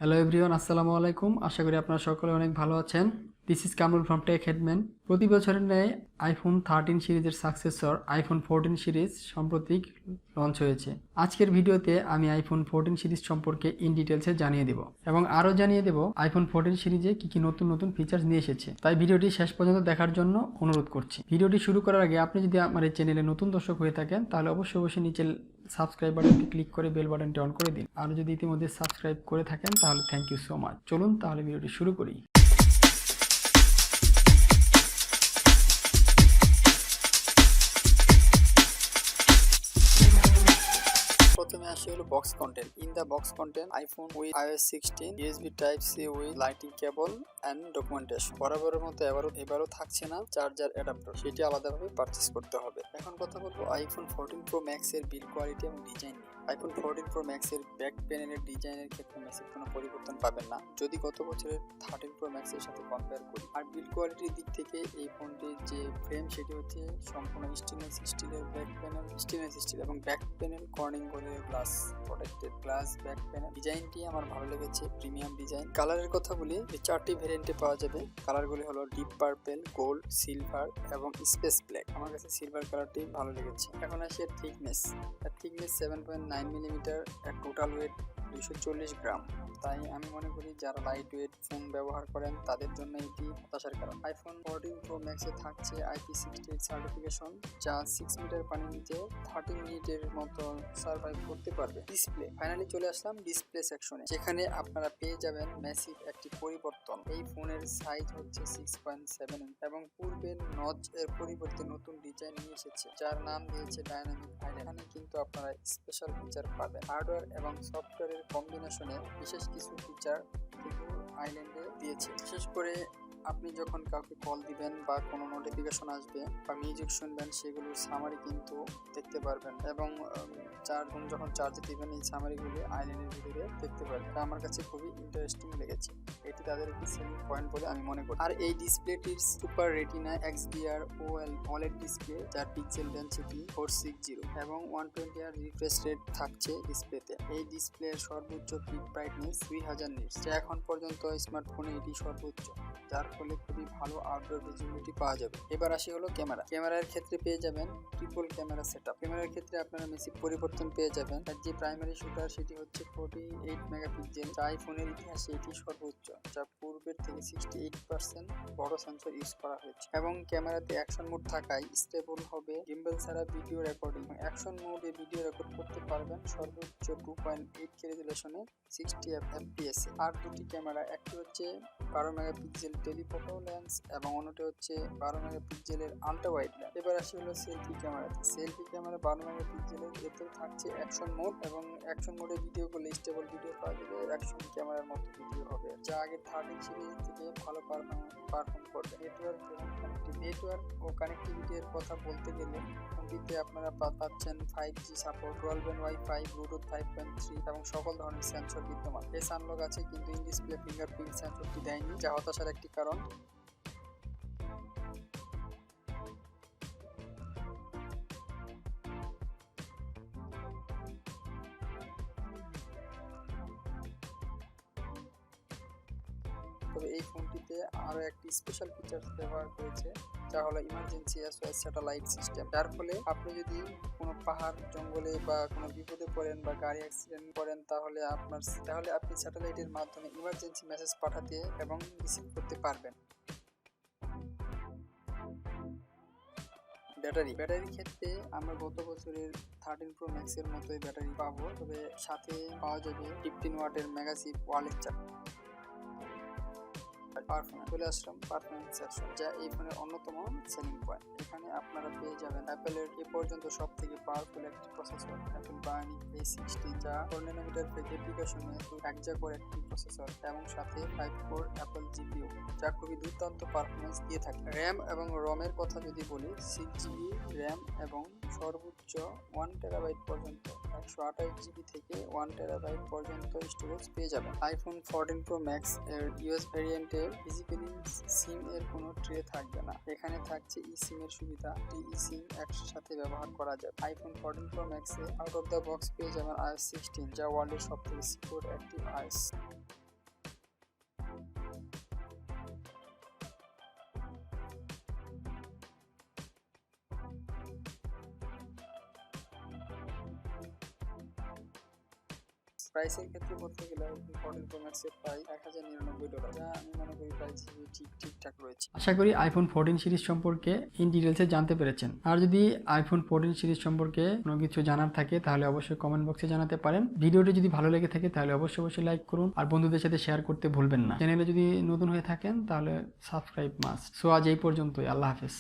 Hello everyone, আসসালামু আলাইকুম। আশা করি আপনারা সকলে অনেক ভালো আছেন। This is Kamrul from Tech Headman. প্রতি বছরের ন্যায় আইফোন 13 সিরিজের সাকসেসর আইফোন 14 সিরিজ সম্প্রতি লঞ্চ হয়েছে। আজকের ভিডিওতে আমি আইফোন 14 সিরিজ সম্পর্কে ইন ডিটেলসে জানিয়ে দেব এবং আরও জানিয়ে দেব আইফোন 14 সিরিজে কি নতুন নতুন ফিচার্স নিয়ে এসেছে। তাই ভিডিওটি শেষ পর্যন্ত দেখার জন্য অনুরোধ করছি। ভিডিওটি শুরু করার আগে আপনি যদি আমার এই চ্যানেলে নতুন দর্শক হয়ে থাকেন তাহলে অবশ্যই নিচে সাবস্ক্রাইব বাটনটি ক্লিক করে বেল বাটনটি অন করে দিন। আর যদি ইতিমধ্যে সাবস্ক্রাইব করে থাকেন তাহলে থ্যাংক ইউ সো মাচ। চলুন তাহলে ভিডিওটি শুরু করি। প্রথমে আসে হলো box content. In the box content iPhone with iOS 16, USB type C with lightning cable and documentation. বরাবরের মতো এবারও থাকছে না চার্জার অ্যাডাপ্টার, সেটি আলাদাভাবে পারচেস করতে হবে। এখন কথা বলবো আইফোন 14 প্রো ম্যাক্স এর বিল্ড কোয়ালিটি এবং ডিজাইন নিয়ে। আইফোন 14 প্রো ম্যাক্স এর ব্যাক প্যানেলের ডিজাইনের ক্ষেত্রে ম্যাসিভ কোনো পরিবর্তন পাবেন না যদি গত বছরের 13 প্রো ম্যাক্স এর সাথে কম্পেয়ার করি। আর বিল্ড কোয়ালিটির দিক থেকে এই ফোনটির যে ফ্রেম সেটি হচ্ছে সম্পূর্ণ স্টেনলেস স্টিলের ব্যাক প্যানেল, স্টেনলেস স্টিল এবং ব্যাক প্যানেল কর্নিং করে glass protected glass back panel. ডিজাইনটি আমার ভালো লেগেছে, প্রিমিয়াম ডিজাইন। কালারের কথা বলি, এই চারটি ভেরিয়েন্টে পাওয়া যাবে। কালারগুলি হলো ডিপ পার্পল, গোল্ড, সিলভার এবং স্পেস ব্ল্যাক। আমার কাছে সিলভার কালারটি ভালো লেগেছে। এখন আসি থিকনেস। 7.9 মিলিমিটার, টোটাল ওয়েট 240 গ্রাম। তাই আমি মনে করি যারা লাইট ওয়েট ফোন ব্যবহার করেন তাদের জন্য এটি হতাশার কারণ। আইফোন 14 প্রো ম্যাক্সে থাকছে IP68 সার্টিফিকেশন, যা 6 মিটার পানির নিচে 30 মিনিটের মতো সার্ভাইভ করতে পারবে। ডিসপ্লে, ফাইনালি চলে আসলাম ডিসপ্লে সেকশনে, যেখানে আপনারা পেয়ে যাবেন ম্যাসিভ একটি পরিবর্তন। এই ফোনের সাইজ হচ্ছে 6.7 ইঞ্চ এবং পূর্বের নচ এর পরিবর্তে নতুন ডিজাইন নিয়ে এসেছে, যার নাম দিয়েছে ডাইনামিক আইল্যান্ড। এখানে কিন্তু আপনারা স্পেশাল ফিচার পাবেন। হার্ডওয়্যার এবং সফটওয়্যারের কম্বিনেশনে বিশেষ কিছু ফিচার আইল্যান্ডে দিয়েছে। বিশেষ করে আপনি যখন কাউকে কল দিবেন বা কোনো নোটিফিকেশন আসবে বা মিউজিক শুনবেন, সেগুলোর সামারি কিন্তু দেখতে পারবেন এবং যখন চার্জে দিবেন এই সামারিগুলি আইল্যান্ডের ভিতরে দেখতে পারবেন। আমার কাছে খুবই ইন্টারেস্টিং লেগেছে। এটি তাদের একটি সেলিং পয়েন্ট বলে আমি মনে করি। আর এই ডিসপ্লেটির super retina XDR OLED display, যার পিক্সেল ডেনসিটি 460 এবং 120 Hz রিফ্রেশ রেট থাকছে ডিসপ্লেতে। এই ডিসপ্লের সর্বোচ্চ পিক ব্রাইটনেস 3000 নিটস, যা এখন পর্যন্ত স্মার্টফোনে এটি সর্বোচ্চ, যার ফলে খুবই ভালো আউটডোর ভিজিবিলিটি পাওয়া যাবে। এবার আসি হলো ক্যামেরার ক্ষেত্রে পেয়ে যাবেন ট্রিপল ক্যামেরা সেটআপ। ক্যামেরার ক্ষেত্রে আপনারা মেসিভ পরিবর্তন পেয়ে যাবেন। তার যে প্রাইমারি শুটার সেটি হচ্ছে 48 মেগাপিক্সেল, যা আইফোনের ইতিহাসে এটি সর্বোচ্চ, যা পূর্বের থেকে 68% বড় সেন্সর ইউজ করা হয়েছে। এবং ক্যামেরাতে অ্যাকশন মোড থাকায় স্টেবল হবে গিম্বল ছাড়া ভিডিও রেকর্ডিং। অ্যাকশন মোডে ভিডিও রেকর্ড করতে পারবেন সর্বোচ্চ 2.8K রেজুলেশনে 60 fps। আর দুটি ক্যামেরা, একটি হচ্ছে 12 মেগাপিক্সেল টেলিফটো লেন্স এবং অন্যটি হচ্ছে 12 মেগাপিক্সেলের আল্ট্রা ওয়াইড লেন্স। এবার আসি হলো সেলফি ক্যামেরা। 12 মেগাপিক্সেলের, এতেও থাকছে অ্যাকশন মোড এবং অ্যাকশন মোডে ভিডিও করলে স্টেবল ভিডিও পাওয়া যাবে, অ্যাকশন ক্যামেরার মতো ভিডিও হবে, যা আগের 13 সিরিজ থেকে ভালো পারফর্ম করবে। নেটওয়ার্ক ও কানেক্টিভিটির কথা বলতে গেলে ফোনটিতে আপনারা পাচ্ছেন 5G support, broadband wifi, Bluetooth 5.3 এবং সকল ধরনের সেন্সর বিদ্যমান। ফেস আনলক আছে কিন্তু ইন ডিসপ্লে ফিঙ্গারপ্রিন্ট সেন্সরটি দেয়নি, যা হতাশার একটি কারণ। তবে এই ফোনটিতে আরও একটি স্পেশাল ফিচার ব্যবহার করেছে, যা হলো ইমার্জেন্সি SOS স্যাটেলাইট সিস্টেম। যার ফলে আপনি যদি কোনো পাহাড় জঙ্গলে বা কোনো বিপদে পড়েন বা গাড়ি অ্যাক্সিডেন্ট করেন, তাহলে আপনি স্যাটেলাইটের মাধ্যমে ইমার্জেন্সি মেসেজ পাঠাতে এবং রিসিভ করতে পারবেন। ব্যাটারির ক্ষেত্রে আমরা গত বছরের 13 প্রো ম্যাক্সের মতোই ব্যাটারি পাবো, তবে সাথে পাওয়া যাবে 15 ওয়াটের মেগাসিপ ওয়ারলেস চার্জার। চলে আসলাম পারফরমেন্স সেকশন, যা এই ফোনের অন্যতম সেলিং পয়েন্ট। এখানে আপনারা পেয়ে যাবেন অ্যাপেলের এ পর্যন্ত সব থেকে পাওয়ারফুল একটি প্রসেসর, অ্যাপেল বায়োনিক A60, যা 4 ন্যানোমিটার অ্যাপ্লিকেশনে একজাকোর একটি প্রসেসর এবং সাথে 5 কোর অ্যাপেল GPU, যা খুবই দুর্দান্ত পারফরমেন্স দিয়ে থাকে। র্যাম এবং রমের কথা যদি বলি, 6GB র্যাম এবং সর্বোচ্চ 1 টেরাবাইট পর্যন্ত, 128GB থেকে 1 টেরাবাইট পর্যন্ত স্টোরেজ পেয়ে যাবেন। আইফোন 14 প্রো ম্যাক্স এর ইউএস ভ্যারিয়েন্টে ফিজিক্যালি সিম এর কোনো ট্রে থাকবে না। এখানে থাকছে eSIM এর সুবিধা, eSIM একসাথে ব্যবহার করা যায়। আইফোন 14 প্রো ম্যাক্সে আউট অফ দ্য বক্স পেয়ে যাবেন iOS 16, যা ওয়ার্ল্ডের সবথেকে সিকিউর অ্যাক্টিভ iOS। প্রাইসের ক্ষেত্রে বলতে গেলে আইফোন 14 প্রো ম্যাক্স এর প্রাইস $1099, যা আমি মনে করি প্রাইস ঠিকঠাক রয়েছে। আশা করি আইফোন 14 সিরিজ সম্পর্কে ইন ডিটেলসে জানতে পেরেছেন। আর যদি আইফোন 14 সিরিজ সম্পর্কে কোনো কিছু জানার থাকে তাহলে অবশ্যই কমেন্ট বক্সে জানাতে পারেন। ভিডিওটি যদি ভালো লেগে থাকে তাহলে অবশ্যই লাইক করুন আর বন্ধুদের সাথে শেয়ার করতে ভুলবেন না। চ্যানেলে যদি নতুন হয়ে থাকেন তাহলে সাবস্ক্রাইব মাস্ট। সো আজ এই পর্যন্তই, আল্লাহ হাফেজ।